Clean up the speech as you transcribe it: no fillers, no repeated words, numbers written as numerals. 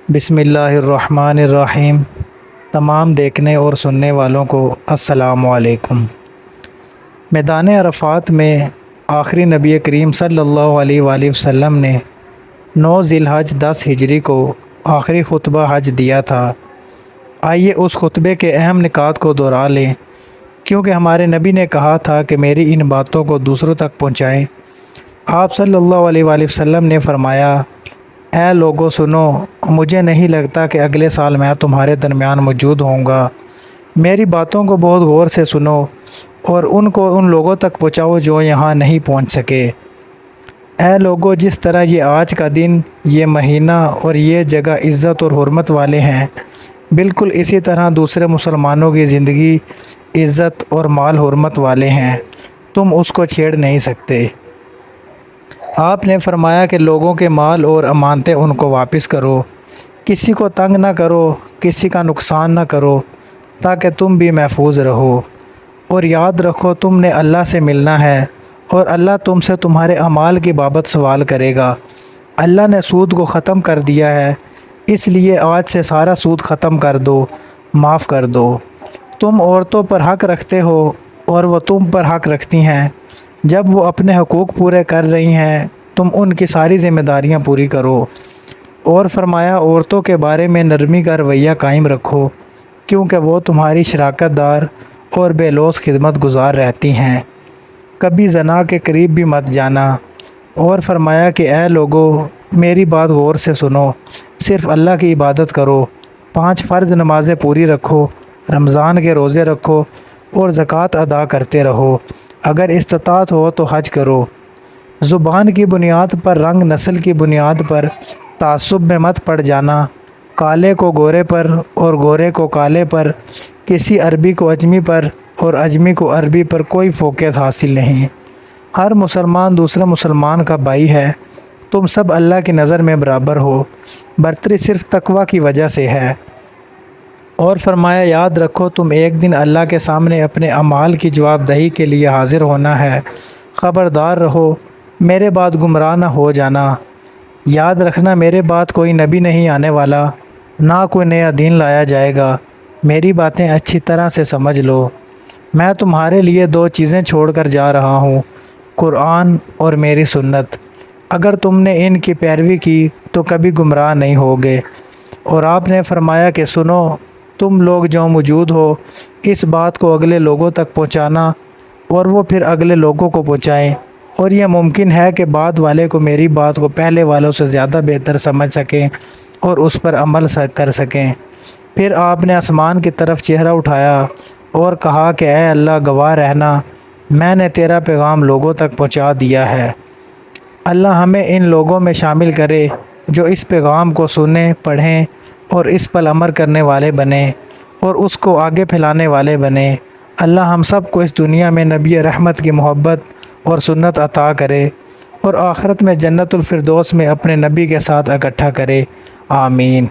بسم اللہ الرحمن الرحیم۔ تمام دیکھنے اور سننے والوں کو السلام علیکم۔ میدان عرفات میں آخری نبی کریم صلی اللہ علیہ وآلہ وسلم نے 9 ذی الحج 10 ہجری کو آخری خطبہ حج دیا تھا۔ آئیے اس خطبے کے اہم نکات کو دہرا لیں، کیونکہ ہمارے نبی نے کہا تھا کہ میری ان باتوں کو دوسروں تک پہنچائیں۔ آپ صلی اللہ علیہ وآلہ وسلم نے فرمایا، اے لوگو سنو، مجھے نہیں لگتا کہ اگلے سال میں تمہارے درمیان موجود ہوں گا۔ میری باتوں کو بہت غور سے سنو اور ان کو ان لوگوں تک پہنچاؤ جو یہاں نہیں پہنچ سکے۔ اے لوگو، جس طرح یہ آج کا دن، یہ مہینہ اور یہ جگہ عزت اور حرمت والے ہیں، بالکل اسی طرح دوسرے مسلمانوں کی زندگی عزت اور مال حرمت والے ہیں، تم اس کو چھیڑ نہیں سکتے۔ آپ نے فرمایا کہ لوگوں کے مال اور امانتیں ان کو واپس کرو، کسی کو تنگ نہ کرو، کسی کا نقصان نہ کرو، تاکہ تم بھی محفوظ رہو۔ اور یاد رکھو تم نے اللہ سے ملنا ہے اور اللہ تم سے تمہارے اعمال کی بابت سوال کرے گا۔ اللہ نے سود کو ختم کر دیا ہے، اس لیے آج سے سارا سود ختم کر دو، معاف کر دو۔ تم عورتوں پر حق رکھتے ہو اور وہ تم پر حق رکھتی ہیں۔ جب وہ اپنے حقوق پورے کر رہی ہیں، تم ان کی ساری ذمہ داریاں پوری کرو۔ اور فرمایا، عورتوں کے بارے میں نرمی کا رویہ قائم رکھو، کیونکہ وہ تمہاری شراکت دار اور بے لوث خدمت گزار رہتی ہیں۔ کبھی زنا کے قریب بھی مت جانا۔ اور فرمایا کہ اے لوگو، میری بات غور سے سنو، صرف اللہ کی عبادت کرو، 5 فرض نمازیں پوری رکھو، رمضان کے روزے رکھو اور زکوٰۃ ادا کرتے رہو، اگر استطاعت ہو تو حج کرو۔ زبان کی بنیاد پر، رنگ نسل کی بنیاد پر تعصب میں مت پڑ جانا۔ کالے کو گورے پر اور گورے کو کالے پر، کسی عربی کو اجمی پر اور اجمی کو عربی پر کوئی فوقیت حاصل نہیں۔ ہر مسلمان دوسرے مسلمان کا بھائی ہے، تم سب اللہ کی نظر میں برابر ہو، برتری صرف تقوی کی وجہ سے ہے۔ اور فرمایا، یاد رکھو تم ایک دن اللہ کے سامنے اپنے اعمال کی جواب دہی کے لیے حاضر ہونا ہے، خبردار رہو میرے بعد گمراہ نہ ہو جانا۔ یاد رکھنا میرے بعد کوئی نبی نہیں آنے والا، نہ کوئی نیا دین لایا جائے گا۔ میری باتیں اچھی طرح سے سمجھ لو۔ میں تمہارے لیے 2 چیزیں چھوڑ کر جا رہا ہوں، قرآن اور میری سنت۔ اگر تم نے ان کی پیروی کی تو کبھی گمراہ نہیں ہوگے۔ اور آپ نے فرمایا کہ سنو، تم لوگ جو موجود ہو، اس بات کو اگلے لوگوں تک پہنچانا اور وہ پھر اگلے لوگوں کو پہنچائیں، اور یہ ممکن ہے کہ بعد والے کو میری بات کو پہلے والوں سے زیادہ بہتر سمجھ سکیں اور اس پر عمل کر سکیں۔ پھر آپ نے آسمان کی طرف چہرہ اٹھایا اور کہا کہ اے اللہ، گواہ رہنا، میں نے تیرا پیغام لوگوں تک پہنچا دیا ہے۔ اللہ ہمیں ان لوگوں میں شامل کرے جو اس پیغام کو سنیں، پڑھیں اور اس پر عمل کرنے والے بنیں اور اس کو آگے پھیلانے والے بنیں۔ اللہ ہم سب کو اس دنیا میں نبی رحمت کی محبت اور سنت عطا کرے اور آخرت میں جنت الفردوس میں اپنے نبی کے ساتھ اکٹھا کرے، آمین۔